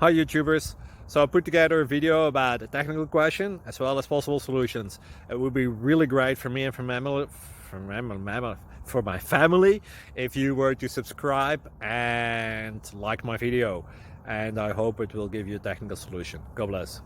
Hi YouTubers. So I put together a video about a technical question as well as possible solutions. It would be really great for me and for my family if you were to subscribe and like my video. And I hope it will give you a technical solution. God bless.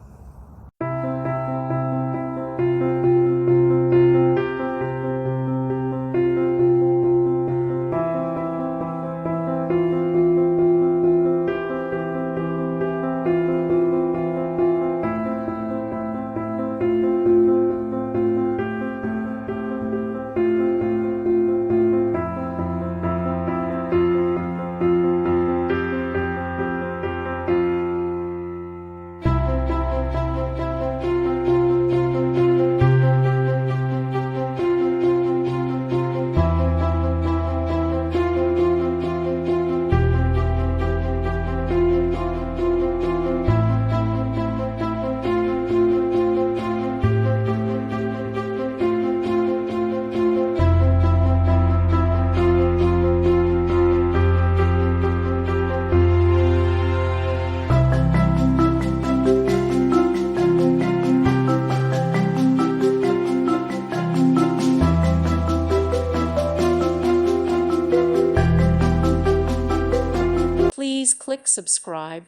Please click subscribe.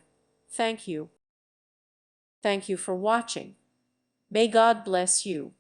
Thank you. Thank you for watching. May God bless you.